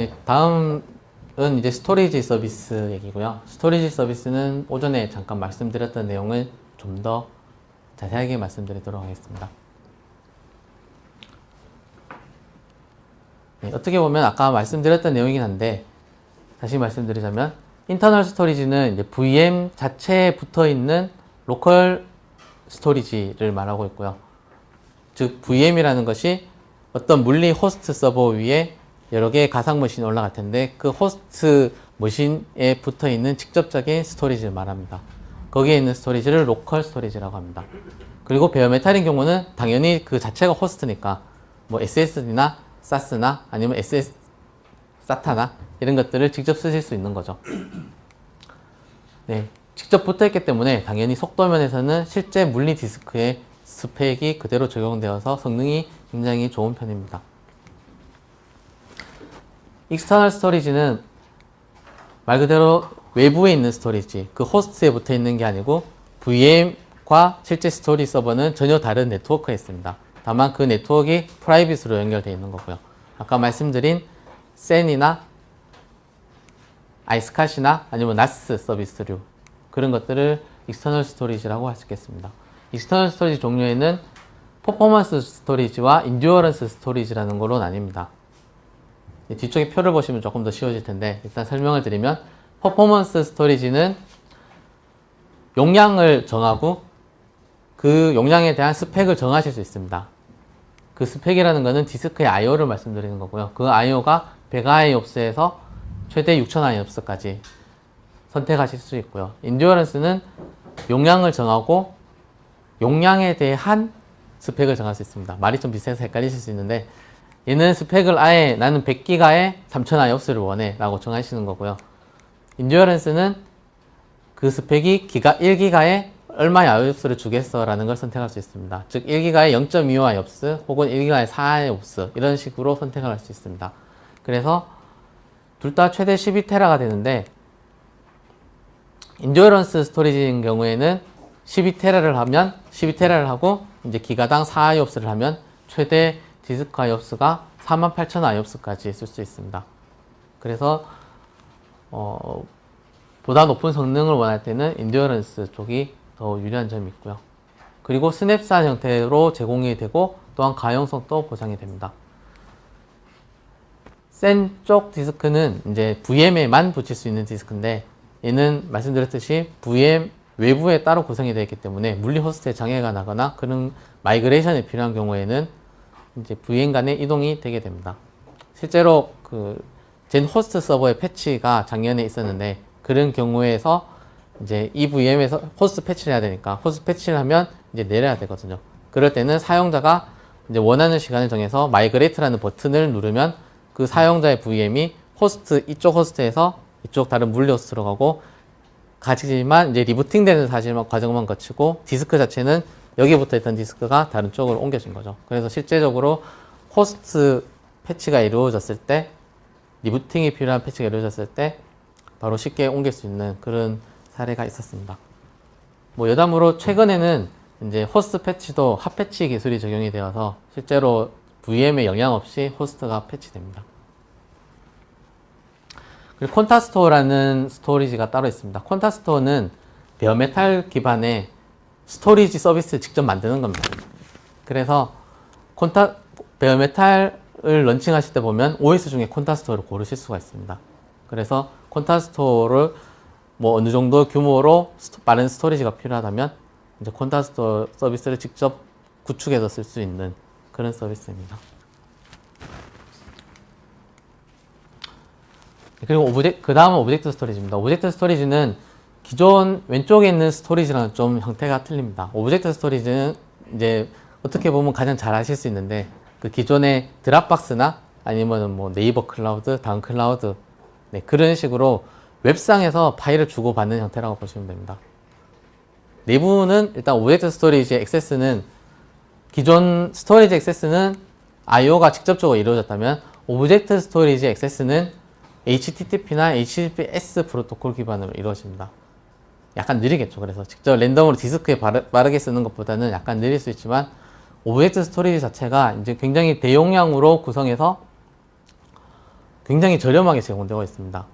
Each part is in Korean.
네, 다음은 이제 스토리지 서비스 얘기고요. 스토리지 서비스는 오전에 잠깐 말씀드렸던 내용을 좀 더 자세하게 말씀드리도록 하겠습니다. 네, 어떻게 보면 아까 말씀드렸던 내용이긴 한데 다시 말씀드리자면 인터널 스토리지는 이제 VM 자체에 붙어 있는 로컬 스토리지를 말하고 있고요. 즉 VM이라는 것이 어떤 물리 호스트 서버 위에 여러 개의 가상 머신이 올라갈 텐데 그 호스트 머신에 붙어 있는 직접적인 스토리지를 말합니다. 거기에 있는 스토리지를 로컬 스토리지라고 합니다. 그리고 베어메탈인 경우는 당연히 그 자체가 호스트니까 뭐 SSD나 SAS나 아니면 SS SATA나 이런 것들을 직접 쓰실 수 있는 거죠. 네, 직접 붙어 있기 때문에 당연히 속도면에서는 실제 물리 디스크의 스펙이 그대로 적용되어서 성능이 굉장히 좋은 편입니다. 익스터널 스토리지는 말 그대로 외부에 있는 스토리지, 그 호스트에 붙어 있는 게 아니고 VM과 실제 스토리 서버는 전혀 다른 네트워크에 있습니다. 다만 그 네트워크가 프라이빗으로 연결되어 있는 거고요. 아까 말씀드린 센이나 아이스캇이나 아니면 나스 서비스류 그런 것들을 익스터널 스토리지라고 할 수 있겠습니다. 익스터널 스토리지 종류에는 퍼포먼스 스토리지와 인듀어런스 스토리지라는 걸로 나뉩니다. 뒤쪽에 표를 보시면 조금 더 쉬워질 텐데 일단 설명을 드리면 퍼포먼스 스토리지는 용량을 정하고 그 용량에 대한 스펙을 정하실 수 있습니다. 그 스펙이라는 것은 디스크의 IO를 말씀드리는 거고요. 그 IO가 100IOPS에서 최대 6000IOPS까지 선택하실 수 있고요. 인듀어런스는 용량을 정하고 용량에 대한 스펙을 정할 수 있습니다. 말이 좀 비슷해서 헷갈리실 수 있는데 얘는 스펙을 아예 나는 100기가에 3000IOPS를 원해 라고 정하시는 거고요. 인듀어런스는 그 스펙이 1기가에 얼마의 IOPS를 주겠어 라는 걸 선택할 수 있습니다. 즉 1기가에 0.25IOPS 혹은 1기가에 4IOPS 이런 식으로 선택을 할 수 있습니다. 그래서 둘 다 최대 12테라가 되는데 인듀어런스 스토리지인 경우에는 12테라를 하면 12테라를 하고 이제 기가당 4IOPS를 하면 최대 디스크 IOPS가 48,000IOPS까지 쓸 수 있습니다. 그래서 보다 높은 성능을 원할 때는 인듀어런스 쪽이 더 유리한 점이 있고요. 그리고 스냅샷 형태로 제공이 되고 또한 가용성도 보장이 됩니다. 센 쪽 디스크는 이제 VM에만 붙일 수 있는 디스크인데 얘는 말씀드렸듯이 VM 외부에 따로 구성이 되어 있기 때문에 물리 호스트에 장애가 나거나 그런 마이그레이션이 필요한 경우에는 이제 VM 간의 이동이 되게 됩니다. 실제로 젠 호스트 서버의 패치가 작년에 있었는데 그런 경우에서 이제 이 VM에서 호스트 패치를 해야 되니까 호스트 패치를 하면 이제 내려야 되거든요. 그럴 때는 사용자가 이제 원하는 시간을 정해서 마이그레이트라는 버튼을 누르면 그 사용자의 VM이 이쪽 호스트에서 이쪽 다른 물리 호스트로 가고 가지만 이제 리부팅 되는 과정만 거치고 디스크 자체는 여기 붙어 있던 디스크가 다른 쪽으로 옮겨진 거죠. 그래서 실제적으로 호스트 패치가 이루어졌을 때 리부팅이 필요한 패치가 이루어졌을 때 바로 쉽게 옮길 수 있는 그런 사례가 있었습니다. 뭐 여담으로 최근에는 이제 호스트 패치도 핫패치 기술이 적용이 되어서 실제로 VM에 영향 없이 호스트가 패치됩니다. 그리고 콘타스토어라는 스토리지가 따로 있습니다. 콘타스토어는 베어메탈 기반의 스토리지 서비스를 직접 만드는 겁니다. 그래서 베어메탈을 런칭하실 때 보면 OS 중에 콘타스토어를 고르실 수가 있습니다. 그래서 콘타스토어를 뭐 어느 정도 규모로 빠른 스토리지가 필요하다면 이제 콘타스토어 서비스를 직접 구축해서 쓸 수 있는 그런 서비스입니다. 그리고 그 다음은 오브젝트 스토리지입니다. 오브젝트 스토리지는 기존 왼쪽에 있는 스토리지랑 좀 형태가 틀립니다. 오브젝트 스토리지는 이제 어떻게 보면 가장 잘 아실 수 있는데 그 기존의 드랍박스나 아니면 뭐 네이버 클라우드, 다운 클라우드 네, 그런 식으로 웹상에서 파일을 주고받는 형태라고 보시면 됩니다. 내부는 일단 오브젝트 스토리지 액세스는 기존 스토리지 액세스는 IO가 직접적으로 이루어졌다면 오브젝트 스토리지 액세스는 HTTP나 HTTPS 프로토콜 기반으로 이루어집니다. 약간 느리겠죠. 그래서 직접 랜덤으로 디스크에 빠르게 쓰는 것보다는 약간 느릴 수 있지만 오브젝트 스토리지 자체가 이제 굉장히 대용량으로 구성해서 굉장히 저렴하게 제공되고 있습니다.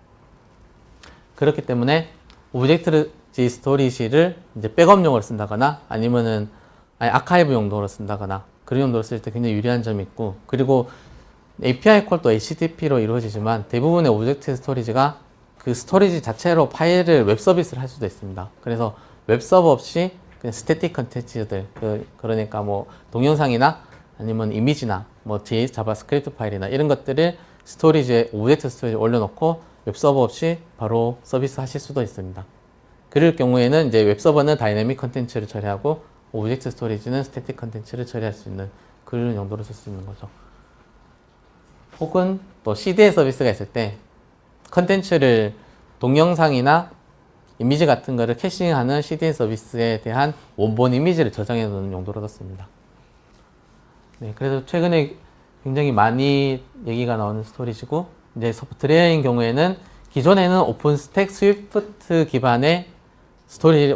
그렇기 때문에 오브젝트 스토리지를 이제 백업용으로 쓴다거나 아니면은 아카이브 용도로 쓴다거나 그런 용도로 쓸 때 굉장히 유리한 점이 있고, 그리고 API 콜도 HTTP로 이루어지지만 대부분의 오브젝트 스토리지가 그 스토리지 자체로 파일을 웹 서비스를 할 수도 있습니다. 그래서 웹 서버 없이 그냥 스태틱 컨텐츠들, 그러니까 뭐 동영상이나 아니면 이미지나 뭐 JS 자바스크립트 파일이나 이런 것들을 스토리지에 오브젝트 스토리지에 올려놓고 웹 서버 없이 바로 서비스 하실 수도 있습니다. 그럴 경우에는 이제 웹 서버는 다이내믹 컨텐츠를 처리하고 오브젝트 스토리지는 스태틱 컨텐츠를 처리할 수 있는 그런 용도로 쓸 수 있는 거죠. 혹은 또 CDN 서비스가 있을 때 컨텐츠를 동영상이나 이미지 같은 거를 캐싱하는 CDN 서비스에 대한 원본 이미지를 저장해 놓는 용도로 썼습니다. 네, 그래서 최근에 굉장히 많이 얘기가 나오는 스토리지고, 이제 소프트웨어인 경우에는 기존에는 오픈스택 스위프트 기반의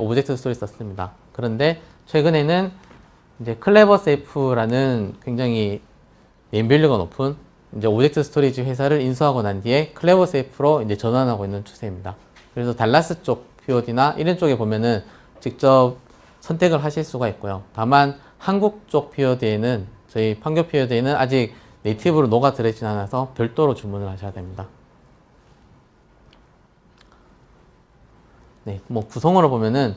오브젝트 스토리 썼습니다. 그런데 최근에는 이제 클레버세이프라는 굉장히 네임밸류가 높은 이제 오브젝트 스토리지 회사를 인수하고 난 뒤에 클레버세이프로 이제 전환하고 있는 추세입니다. 그래서 달라스 쪽 POD나 이런 쪽에 보면은 직접 선택을 하실 수가 있고요. 다만 한국 쪽 POD에는, 저희 판교 POD에는 아직 네이티브로 녹아들어있진 않아서 별도로 주문을 하셔야 됩니다. 네, 뭐 구성으로 보면은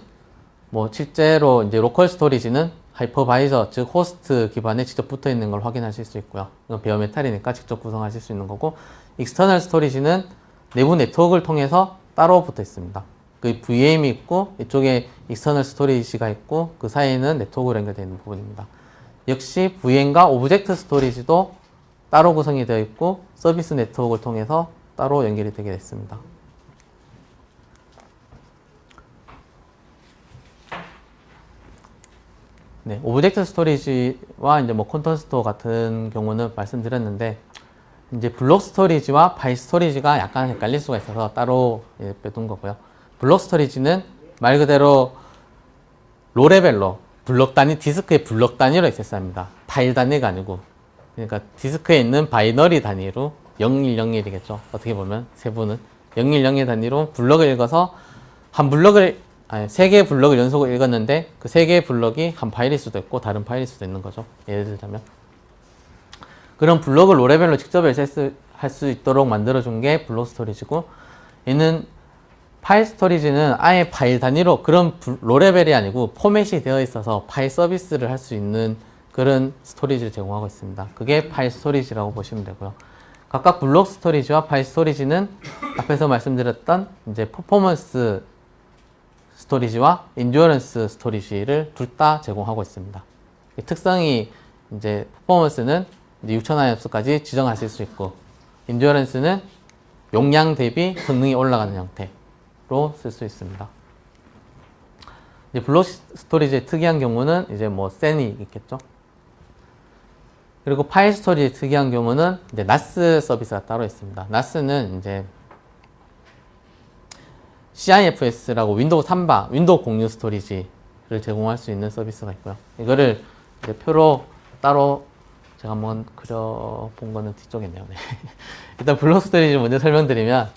뭐 실제로 이제 로컬 스토리지는 하이퍼바이저, 즉 호스트 기반에 직접 붙어 있는 걸 확인하실 수 있고요. 이건 베어메탈이니까 직접 구성하실 수 있는 거고, 익스터널 스토리지는 내부 네트워크를 통해서 따로 붙어 있습니다. 그 VM이 있고 이쪽에 익스터널 스토리지가 있고 그 사이에는 네트워크로 연결되어 있는 부분입니다. 역시 VM과 오브젝트 스토리지도 따로 구성이 되어 있고 서비스 네트워크를 통해서 따로 연결이 되게 됐습니다. 네, 오브젝트 스토리지와 이제 뭐 콘텐츠 스토어 같은 경우는 말씀드렸는데, 이제 블록 스토리지와 파일 스토리지가 약간 헷갈릴 수가 있어서 따로 빼둔 거고요. 블록 스토리지는 말 그대로 로 레벨로 블록 단위, 디스크의 블록 단위로 액세스합니다. 파일 단위가 아니고, 그러니까 디스크에 있는 바이너리 단위로 0101이겠죠. 어떻게 보면 세부는 0101 단위로 블록을 읽어서 한 블록을 세 개의 블록을 연속으로 읽었는데 그 세 개의 블록이 한 파일일 수도 있고 다른 파일일 수도 있는 거죠. 예를 들자면 그런 블록을 로레벨로 직접 액세스할 수 있도록 만들어준 게 블록 스토리지고, 얘는 파일 스토리지는 아예 파일 단위로 그런 로레벨이 아니고 포맷이 되어 있어서 파일 서비스를 할 수 있는 그런 스토리지를 제공하고 있습니다. 그게 파일 스토리지라고 보시면 되고요. 각각 블록 스토리지와 파일 스토리지는 앞에서 말씀드렸던 이제 퍼포먼스 스토리지와 인듀어런스 스토리지를 둘 다 제공하고 있습니다. 특성이 이제 퍼포먼스는 6000IOPS까지 지정하실 수 있고, 인듀어런스는 용량 대비 성능이 올라가는 형태로 쓸 수 있습니다. 이제 블록 스토리지의 특이한 경우는 이제 뭐 센이 있겠죠. 그리고 파일 스토리지의 특이한 경우는 이제 NAS 서비스가 따로 있습니다. NAS는 이제 CIFS라고 윈도우 3바, 윈도우 공유 스토리지를 제공할 수 있는 서비스가 있고요. 이거를 이제 표로 따로 제가 한번 그려본 거는 뒤쪽에 있네요. 네. 일단 블록 스토리지 먼저 설명드리면,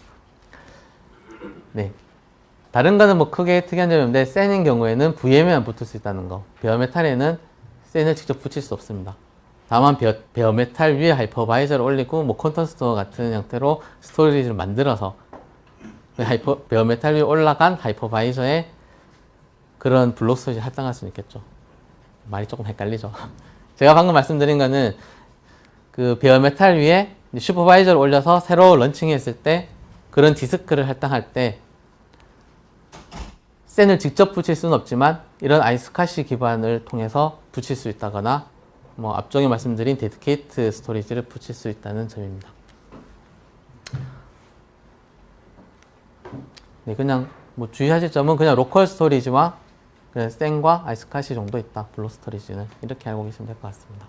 네. 다른 거는 뭐 크게 특이한 점이 없는데, 센인 경우에는 VM에만 붙을 수 있다는 거. 베어메탈에는 센을 직접 붙일 수 없습니다. 다만 베어메탈 위에 하이퍼바이저를 올리고 뭐 콘텐츠 스토어 같은 형태로 스토리지를 만들어서 베어메탈 위에 올라간 하이퍼바이저에 그런 블록 스토리지 할당할 수는 있겠죠. 말이 조금 헷갈리죠. 제가 방금 말씀드린 거는 그 베어메탈 위에 슈퍼바이저를 올려서 새로 런칭했을 때 그런 디스크를 할당할 때 센을 직접 붙일 수는 없지만 이런 아이스카시 기반을 통해서 붙일 수 있다거나 뭐 앞쪽에 말씀드린 데디케이트 스토리지를 붙일 수 있다는 점입니다. 네, 그냥 뭐 주의하실 점은 그냥 로컬 스토리지와 그냥 센과 아이스카시 정도 있다. 블록 스토리지는 이렇게 알고 계시면 될 것 같습니다.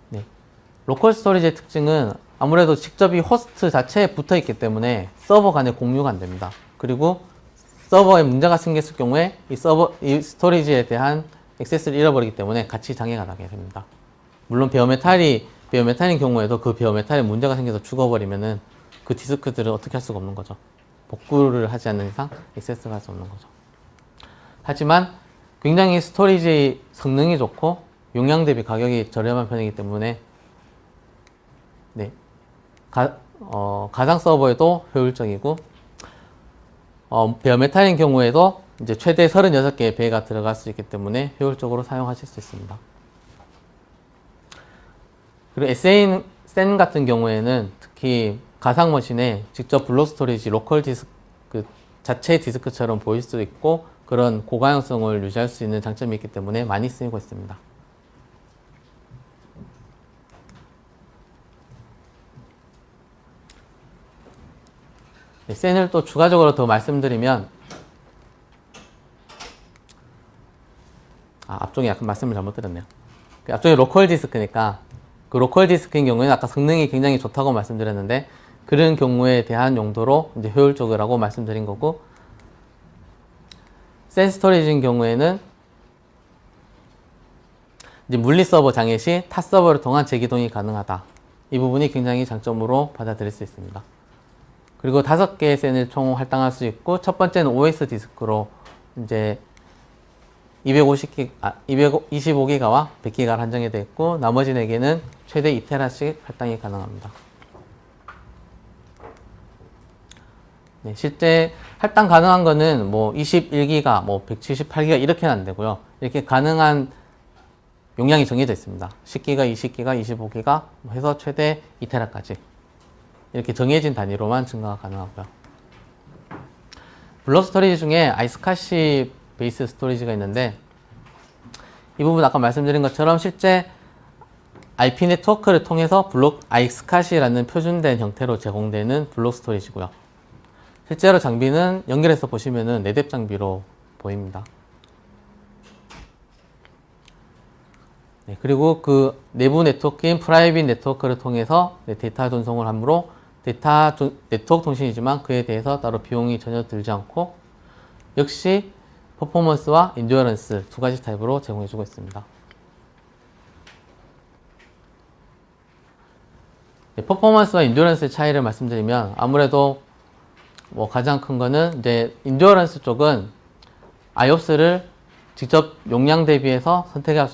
네, 로컬 스토리지의 특징은 아무래도 직접 이 호스트 자체에 붙어 있기 때문에 서버 간에 공유가 안 됩니다. 그리고 서버에 문제가 생겼을 경우에 이 스토리지에 대한 액세스를 잃어버리기 때문에 같이 장애가 나게 됩니다. 물론 베어메탈인 경우에도 그 베어메탈에 문제가 생겨서 죽어버리면은 그 디스크들은 어떻게 할 수가 없는 거죠. 복구를 하지 않는 이상 액세스가 할 수 없는 거죠. 하지만 굉장히 스토리지 성능이 좋고 용량 대비 가격이 저렴한 편이기 때문에 네, 가상 서버에도 효율적이고 베어메탈인 경우에도 이제 최대 36개의 배가 들어갈 수 있기 때문에 효율적으로 사용하실 수 있습니다. 그리고 SN 같은 경우에는 특히 가상 머신에 직접 블록 스토리지, 로컬 디스크 자체 디스크처럼 보일 수 있고 그런 고가용성을 유지할 수 있는 장점이 있기 때문에 많이 쓰이고 있습니다. 네, SN을 또 추가적으로 더 말씀드리면 앞쪽에 약간 말씀을 잘못 드렸네요. 앞쪽에 로컬 디스크니까 그 로컬 디스크인 경우에는 아까 성능이 굉장히 좋다고 말씀드렸는데 그런 경우에 대한 용도로 이제 효율적이라고 말씀드린 거고 센 스토리지인 경우에는 이제 물리 서버 장애 시 타 서버를 통한 재기동이 가능하다. 이 부분이 굉장히 장점으로 받아들일 수 있습니다. 그리고 5개의 센을 총 할당할 수 있고 첫 번째는 OS 디스크로 이제 225기가와 100기가를 한정이 되어 있고 나머지 4개는 최대 2테라씩 할당이 가능합니다. 네, 실제 할당 가능한 거는 뭐 21기가, 뭐 178기가 이렇게는 안 되고요. 이렇게 가능한 용량이 정해져 있습니다. 10기가, 20기가, 25기가 해서 최대 2테라까지 이렇게 정해진 단위로만 증가가 가능하고요. 블록 스토리지 중에 아이스카시 베이스 스토리지가 있는데 이 부분 아까 말씀드린 것처럼 실제 IP 네트워크를 통해서 블록 아이스카시라는 표준된 형태로 제공되는 블록 스토리지고요. 실제로 장비는 연결해서 보시면은 4뎁 장비로 보입니다. 네, 그리고 그 내부 네트워크인 프라이빗 네트워크를 통해서 데이터 전송을 하므로 데이터 네트워크 통신이지만 그에 대해서 따로 비용이 전혀 들지 않고 역시 퍼포먼스와 인듀어런스 2가지 타입으로 제공해주고 있습니다. 네, 퍼포먼스와 인듀어런스의 차이를 말씀드리면 아무래도 뭐 가장 큰 거는 이제 인듀어런스 쪽은 IOPS를 직접 용량 대비해서 선택할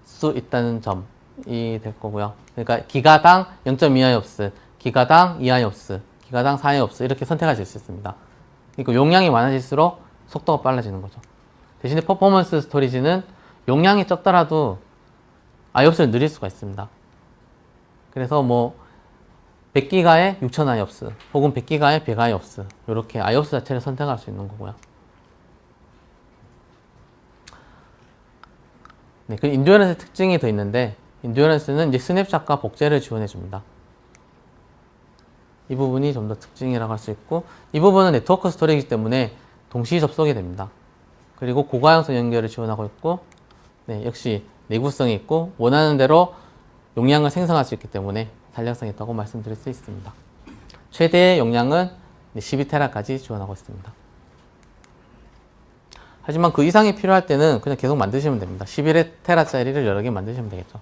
수 있다는 점이 될 거고요. 그러니까 기가당 0.2IOPS, 기가당 2IOPS, 기가당 4IOPS 이렇게 선택하실 수 있습니다. 그러니까 용량이 많아질수록 속도가 빨라지는 거죠. 대신에 퍼포먼스 스토리지는 용량이 적더라도 IOPS를 늘릴 수가 있습니다. 그래서 뭐 100기가에 6000IOPS 혹은 100기가에 100IOPS 이렇게 IOPS 자체를 선택할 수 있는 거고요. 네, 그 인듀어런스 특징이 더 있는데 인듀어런스는 이제 스냅샷과 복제를 지원해 줍니다. 이 부분이 좀 더 특징이라고 할 수 있고 이 부분은 네트워크 스토리이기 때문에 동시 접속이 됩니다. 그리고 고가용성 연결을 지원하고 있고 네, 역시 내구성이 있고 원하는 대로 용량을 생성할 수 있기 때문에 탄력성이 있다고 말씀드릴 수 있습니다. 최대 용량은 12테라까지 지원하고 있습니다. 하지만 그 이상이 필요할 때는 그냥 계속 만드시면 됩니다. 11테라짜리를 여러 개 만드시면 되겠죠.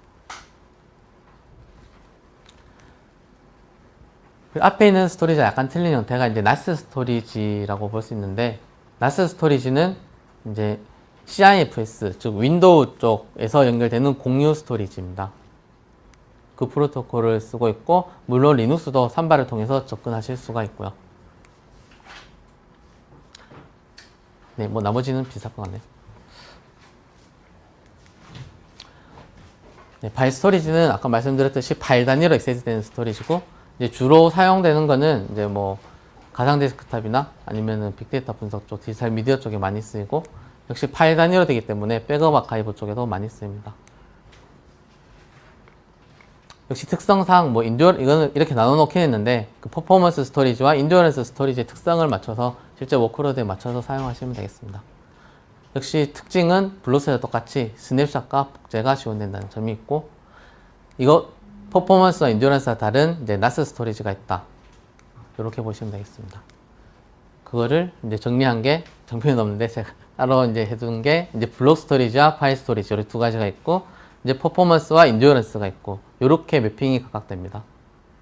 앞에 있는 스토리지와 약간 틀린 형태가 이제 NAS 스토리지라고 볼 수 있는데 NAS 스토리지는 이제 CIFS, 즉 윈도우 쪽에서 연결되는 공유 스토리지입니다. 그 프로토콜을 쓰고 있고 물론 리눅스도 산발을 통해서 접근하실 수가 있고요. 네, 뭐 나머지는 비슷할 것 같네요. 네, 파일 스토리지는 아까 말씀드렸듯이 파일 단위로 액세스되는 스토리지고 이제 주로 사용되는 거는 이제 뭐 가상 데스크탑이나 아니면은 빅데이터 분석 쪽, 디지털 미디어 쪽에 많이 쓰이고 역시 파일 단위로 되기 때문에 백업 아카이브 쪽에도 많이 쓰입니다. 역시 특성상 뭐 이거는 이렇게 나눠 놓긴 했는데 그 퍼포먼스 스토리지와 인듀어런스 스토리지의 특성을 맞춰서 실제 워크로드에 맞춰서 사용하시면 되겠습니다. 역시 특징은 블록스와 똑같이 스냅샷과 복제가 지원된다는 점이 있고 이거 퍼포먼스와 인듀어런스와 다른 이제 NAS 스토리지가 있다. 이렇게 보시면 되겠습니다. 그거를 이제 정리한 게 정편이 없는데 제가 따로 이제 해둔 게 이제 블록 스토리지와 파일 스토리지 이렇게 2가지가 있고 이제 퍼포먼스와 인듀어런스가 있고 이렇게 매핑이 각각 됩니다.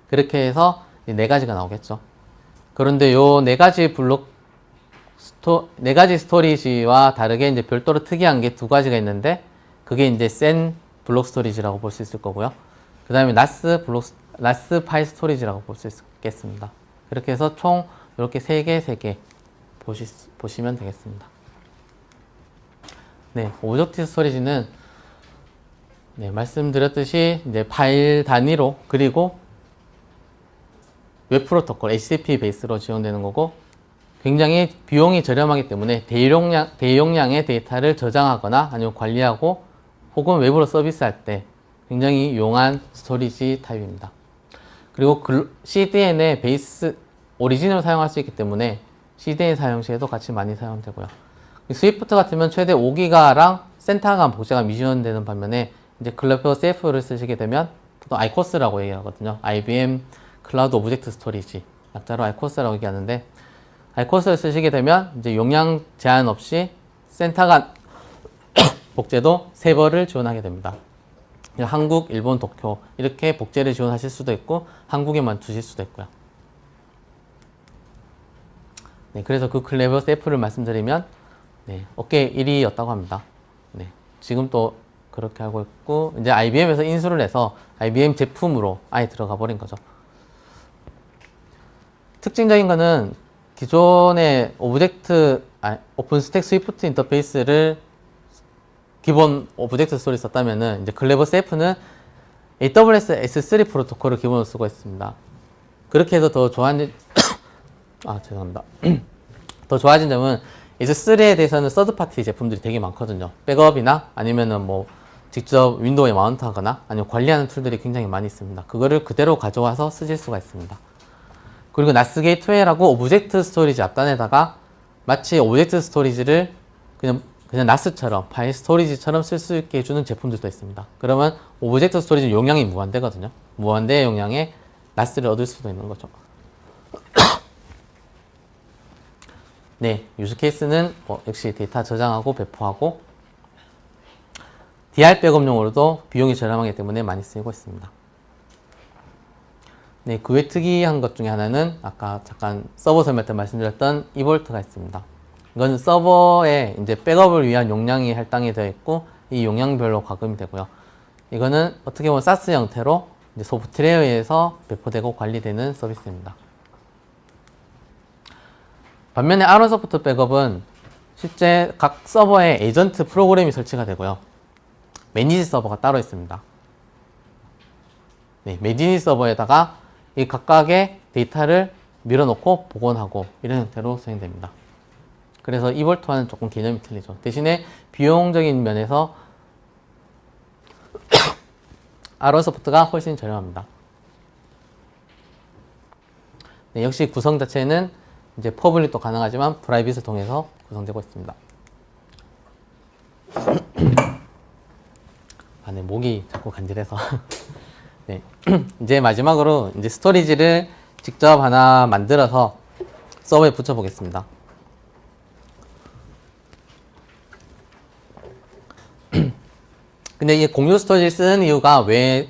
그렇게 해서 네 가지가 나오겠죠. 그런데 요 네 가지 네 가지 스토리지와 다르게 이제 별도로 특이한 게 두 가지가 있는데 그게 이제 센 블록 스토리지라고 볼 수 있을 거고요. 그 다음에 나스 파일 스토리지라고 볼 수 있겠습니다. 그렇게 해서 총 이렇게 세 개 보시면 되겠습니다. 네, 오브젝트 스토리지는 네, 말씀드렸듯이 이제 파일 단위로 그리고 웹 프로토콜 HTTP 베이스로 지원되는 거고 굉장히 비용이 저렴하기 때문에 대용량의 데이터를 저장하거나 아니면 관리하고 혹은 외부로 서비스할 때 굉장히 용한 스토리지 타입입니다. 그리고 CDN의 베이스 오리진을 사용할 수 있기 때문에 CDN 사용 시에도 같이 많이 사용되고요. 스위프트 같으면 최대 5기가랑 센터간 복제가 미지원되는 반면에 이제 글로벌 CF를 쓰시게 되면 보통 ICOS라고 얘기하거든요. IBM 클라우드 오브젝트 스토리지 약자로 ICOS라고 얘기하는데 ICOS를 쓰시게 되면 이제 용량 제한 없이 센터간 복제도 3번을 지원하게 됩니다. 한국, 일본, 도쿄 이렇게 복제를 지원하실 수도 있고 한국에만 두실 수도 있고요. 네, 그래서 그 클레버 CF를 말씀드리면 네, 업계 1위였다고 합니다. 네, 지금 또 그렇게 하고 있고 이제 IBM에서 인수를 해서 IBM 제품으로 아예 들어가 버린 거죠. 특징적인 거는 기존의 오픈 스택 스위프트 인터페이스를 기본 오브젝트 스토리 썼다면은 이제 글래버 CF는 AWS S3 프로토콜을 기본으로 쓰고 있습니다. 그렇게 해서 더 좋아진 죄송합니다. 더 좋아진 점은 S3에 대해서는 서드파티 제품들이 되게 많거든요. 백업이나 아니면은 뭐 직접 윈도우에 마운트하거나 아니면 관리하는 툴들이 굉장히 많이 있습니다. 그거를 그대로 가져와서 쓰실 수가 있습니다. 그리고 나스 게이트웨이라고 오브젝트 스토리지 앞단에다가 마치 오브젝트 스토리지를 그냥 나스처럼 파일 스토리지처럼 쓸 수 있게 해주는 제품들도 있습니다. 그러면 오브젝트 스토리지 용량이 무한대거든요. 무한대의 용량에 나스를 얻을 수도 있는 거죠. 네, 유즈 케이스는 역시 데이터 저장하고 배포하고 DR 백업용으로도 비용이 저렴하기 때문에 많이 쓰이고 있습니다. 네, 그 외 특이한 것 중에 하나는 아까 잠깐 서버 설명 때 말씀드렸던 이볼트가 있습니다. 이건 서버에 이제 백업을 위한 용량이 할당이 되어 있고 이 용량별로 과금이 되고요. 이거는 어떻게 보면 사스 형태로 이제 소프트웨어에 의해서 배포되고 관리되는 서비스입니다. 반면에 아론소프트 백업은 실제 각 서버에 에이전트 프로그램이 설치가 되고요. 매니지 서버가 따로 있습니다. 네, 매니지 서버에다가 이 각각의 데이터를 밀어넣고 복원하고 이런 형태로 수행됩니다. 그래서 이볼트와는 조금 개념이 틀리죠. 대신에 비용적인 면에서 아론소프트가 훨씬 저렴합니다. 네, 역시 구성 자체는 이제 퍼블릭도 가능하지만 프라이빗을 통해서 구성되고 있습니다. 네, 목이 자꾸 간질해서 네, 이제 마지막으로 이제 스토리지를 직접 하나 만들어서 서버에 붙여 보겠습니다. 근데 이 공유 스토리지를 쓰는 이유가 왜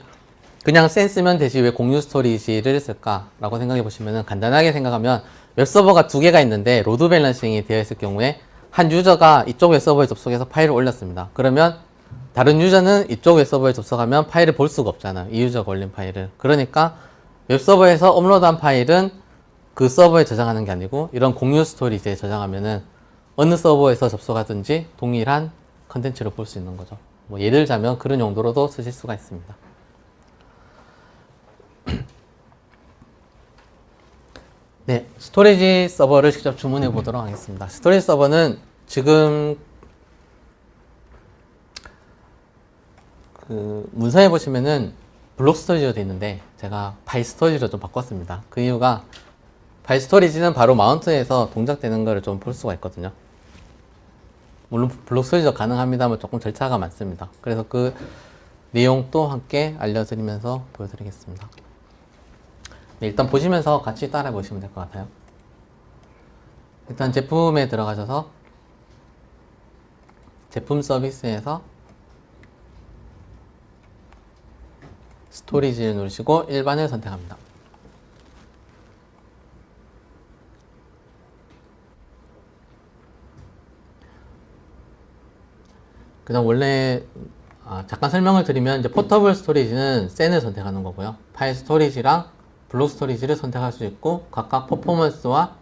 그냥 센 쓰면 되지 왜 공유 스토리지를 쓸까라고 생각해 보시면 간단하게 생각하면 웹서버가 2개가 있는데 로드 밸런싱이 되어 있을 경우에 한 유저가 이쪽 웹서버에 접속해서 파일을 올렸습니다. 그러면 다른 유저는 이쪽 웹서버에 접속하면 파일을 볼 수가 없잖아요. 이 유저가 올린 파일을. 그러니까 웹서버에서 업로드한 파일은 그 서버에 저장하는 게 아니고 이런 공유 스토리지에 저장하면은 어느 서버에서 접속하든지 동일한 컨텐츠를 볼 수 있는 거죠. 뭐 예를 들자면 그런 용도로도 쓰실 수가 있습니다. 네, 스토리지 서버를 직접 주문해 보도록 하겠습니다. 스토리지 서버는 지금 그 문서에 보시면은 블록 스토리지로 되어 있는데 제가 파일 스토리지로 좀 바꿨습니다. 그 이유가 파일 스토리지는 바로 마운트에서 동작되는 거를 좀 볼 수가 있거든요. 물론 블록 스토리지도 가능합니다만 조금 절차가 많습니다. 그래서 그 내용도 함께 알려드리면서 보여드리겠습니다. 네, 일단 보시면서 같이 따라 보시면 될 것 같아요. 일단 제품에 들어가셔서 제품 서비스에서 스토리지를 누르시고 일반을 선택합니다. 그 다음 원래 잠깐 설명을 드리면 이제 포터블 스토리지는 센을 선택하는 거고요. 파일 스토리지랑 블록 스토리지를 선택할 수 있고 각각 퍼포먼스와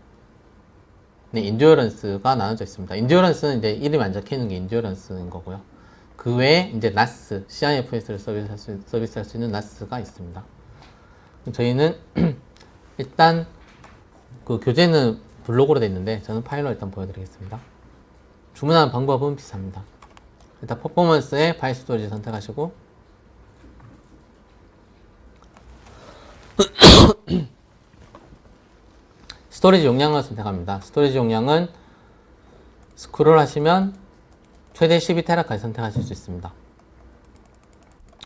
인듀어런스가 나눠져 있습니다. 인듀어런스는 이제 이름이 안 적혀 있는 게 인듀어런스인 거고요. 그 외에 이제 NAS, CIFS를 서비스할 수 있는 NAS가 있습니다. 저희는 일단 그 교재는 블록으로 되어 있는데 저는 파일로 일단 보여드리겠습니다. 주문하는 방법은 비슷합니다. 일단 퍼포먼스에 파일 스토리지 선택하시고 스토리지 용량을 선택합니다. 스토리지 용량은 스크롤 하시면 최대 12TB까지 선택하실 수 있습니다.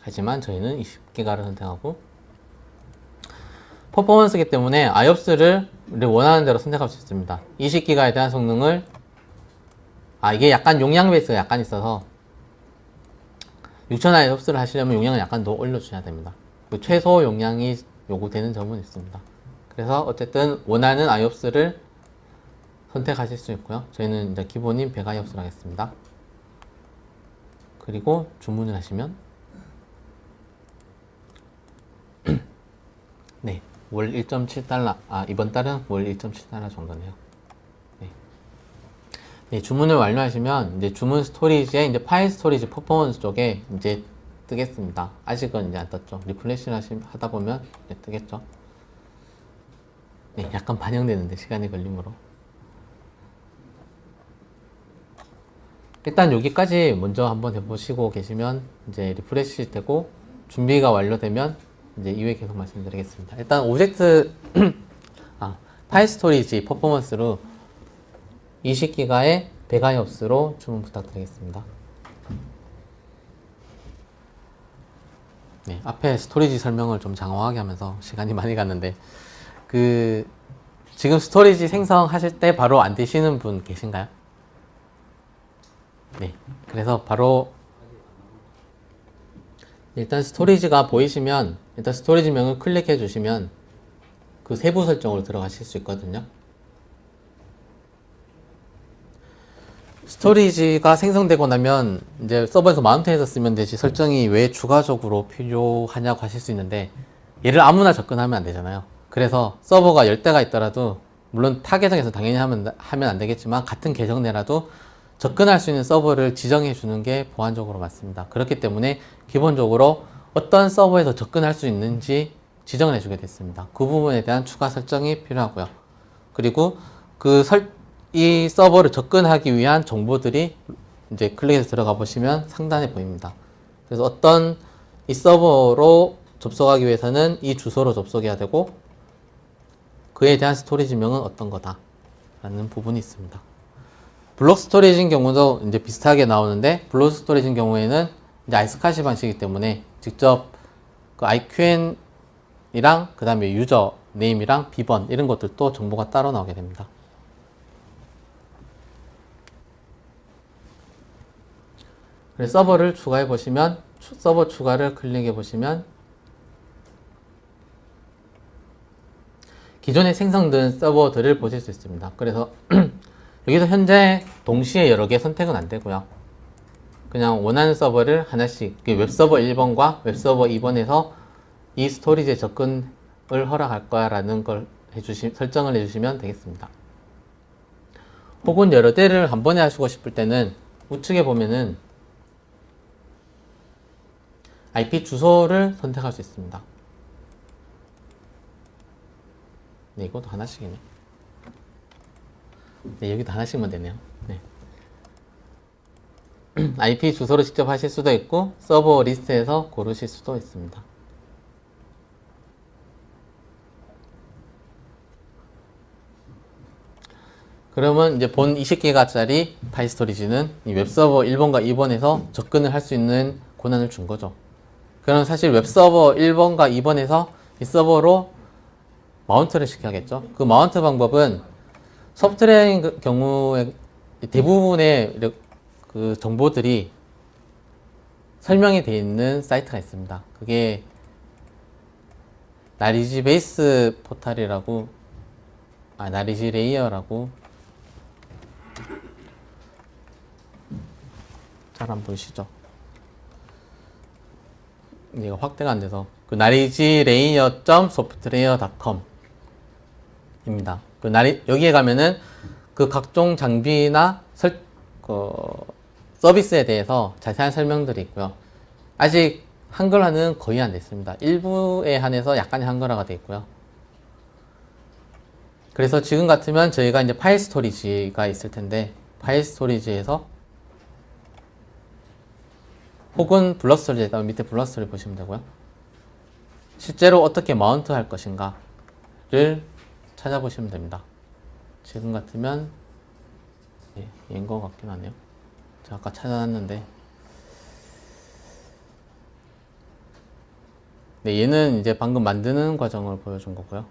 하지만 저희는 20기가를 선택하고 퍼포먼스이기 때문에 IOPS를 우리 원하는 대로 선택할 수 있습니다. 20기가에 대한 성능을 이게 약간 용량 베이스가 약간 있어서 6000 IOPS를 하시려면 용량을 약간 더 올려주셔야 됩니다. 그 최소 용량이 요구되는 점은 있습니다. 그래서 어쨌든 원하는 IOPS를 선택하실 수 있고요. 저희는 이제 기본인 100 IOPS를 하겠습니다. 그리고 주문을 하시면 네, 월 1.7달러 이번 달은 월 1.7달러 정도네요. 네, 주문을 완료하시면 이제 주문 스토리지에 이제 파일 스토리지 퍼포먼스 쪽에 이제 뜨겠습니다. 아직은 이제 안 떴죠. 리프레시를 하다 보면 이제 뜨겠죠. 네, 약간 반영되는데 시간이 걸림으로. 일단 여기까지 먼저 한번 해보시고 계시면 이제 리프레시 되고 준비가 완료되면 이제 이후에 계속 말씀드리겠습니다. 일단 오브젝트 파일 스토리지 퍼포먼스로 20기가에 100 IOPS로 주문 부탁드리겠습니다. 네, 앞에 스토리지 설명을 좀 장황하게 하면서 시간이 많이 갔는데 지금 스토리지 생성하실 때 바로 안 되시는 분 계신가요? 네, 그래서 바로 일단 스토리지가 보이시면 일단 스토리지명을 클릭해 주시면 그 세부 설정으로 들어가실 수 있거든요. 스토리지가 생성되고 나면 이제 서버에서 마운트해서 쓰면 되지 설정이 왜 추가적으로 필요하냐고 하실 수 있는데 얘를 아무나 접근하면 안 되잖아요. 그래서 서버가 10대가 있더라도 물론 타 계정에서 당연히 하면 안 되겠지만 같은 계정 내라도 접근할 수 있는 서버를 지정해 주는 게 보안적으로 맞습니다. 그렇기 때문에 기본적으로 어떤 서버에서 접근할 수 있는지 지정을 해주게 됐습니다. 그 부분에 대한 추가 설정이 필요하고요. 그리고 이 서버를 접근하기 위한 정보들이 이제 클릭해서 들어가 보시면 상단에 보입니다. 그래서 어떤 이 서버로 접속하기 위해서는 이 주소로 접속해야 되고 그에 대한 스토리지명은 어떤 거다 라는 부분이 있습니다. 블록 스토리지인 경우도 이제 비슷하게 나오는데 블록 스토리지인 경우에는 이제 아이스카시 방식이기 때문에 직접 그 IQN이랑 그 다음에 유저 네임이랑 비번 이런 것들도 정보가 따로 나오게 됩니다. 그래서 서버를 추가해 보시면 서버 추가를 클릭해 보시면 기존에 생성된 서버들을 보실 수 있습니다. 그래서 여기서 현재 동시에 여러 개 선택은 안 되고요. 그냥 원하는 서버를 하나씩 웹서버 1번과 웹서버 2번에서 이 스토리지에 접근을 허락할 거야 라는 걸 설정을 해주시면 되겠습니다. 혹은 여러 대를 한 번에 하시고 싶을 때는 우측에 보면은 IP 주소를 선택할 수 있습니다. 네, 이것도 하나씩이네. 네, 여기도 하나씩만 되네요. 네. IP 주소를 직접 하실 수도 있고 서버 리스트에서 고르실 수도 있습니다. 그러면 이제 본 20기가짜리 파일 스토리지는 이 웹서버 1번과 2번에서 접근을 할 수 있는 권한을 준 거죠. 그럼 사실 웹서버 1번과 2번에서 이 서버로 마운트를 시켜야겠죠. 그 마운트 방법은 소프트웨어인 경우에 대부분의 그 정보들이 설명이 되어 있는 사이트가 있습니다. 그게 나리지 베이스 포탈이라고, 나리지 레이어라고, 잘 안 보이시죠? 이거 확대가 안 돼서 그 나리지 레이어.softlayer.com 입니다. 여기에 가면은 그 각종 장비나 서비스에 대해서 자세한 설명들이 있고요. 아직 한글화는 거의 안 됐습니다. 일부에 한해서 약간의 한글화가 되어 있고요. 그래서 지금 같으면 저희가 이제 파일 스토리지가 있을 텐데, 파일 스토리지에서 혹은 블럭 스토리지에다 밑에 블럭 스토리 보시면 되고요. 실제로 어떻게 마운트 할 것인가를 찾아보시면 됩니다. 지금 같으면 얘인 것 같긴 하네요. 제가 아까 찾아놨는데, 네, 얘는 이제 방금 만드는 과정을 보여준 거고요.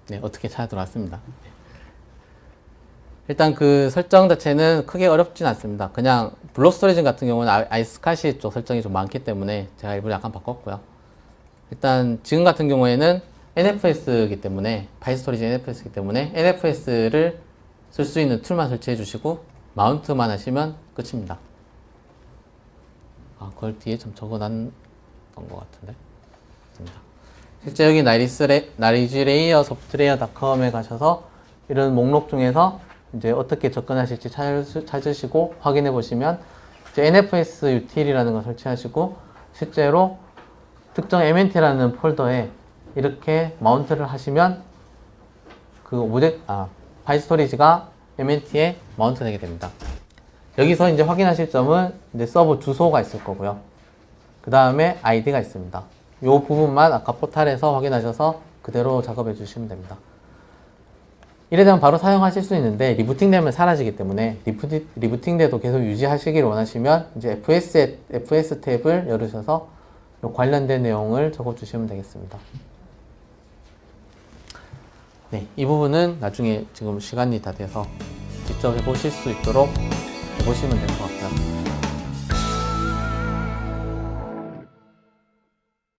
네, 어떻게 찾아 들어왔습니다. 일단 그 설정 자체는 크게 어렵진 않습니다. 그냥 블록 스토리지 같은 경우는 아이스카시 쪽 설정이 좀 많기 때문에 제가 일부러 약간 바꿨고요. 일단 지금 같은 경우에는 NFS이기 때문에, 파일 스토리지 NFS이기 때문에 NFS를 쓸 수 있는 툴만 설치해 주시고 마운트만 하시면 끝입니다. 그걸 뒤에 좀 적어놨던 것 같은데. 실제 여기 나리지 레이어 소프트웨어닷컴에 가셔서 이런 목록 중에서 이제 어떻게 접근하실지 찾으시고 확인해 보시면 이제 NFS util이라는 걸 설치하시고 실제로 특정 MNT라는 폴더에 이렇게 마운트를 하시면 그 파일 스토리지가 MNT에 마운트 되게 됩니다. 여기서 이제 확인하실 점은 이제 서버 주소가 있을 거고요. 그 다음에 아이디가 있습니다. 이 부분만 아까 포탈에서 확인하셔서 그대로 작업해 주시면 됩니다. 이래 되면 바로 사용하실 수 있는데 리부팅 되면 사라지기 때문에 리부팅 돼도 계속 유지하시길 원하시면 이제 FS 탭을 열으셔서 관련된 내용을 적어 주시면 되겠습니다. 네, 이 부분은 나중에 지금 시간이 다 돼서 직접 해보실 수 있도록 해보시면 될 것 같아요.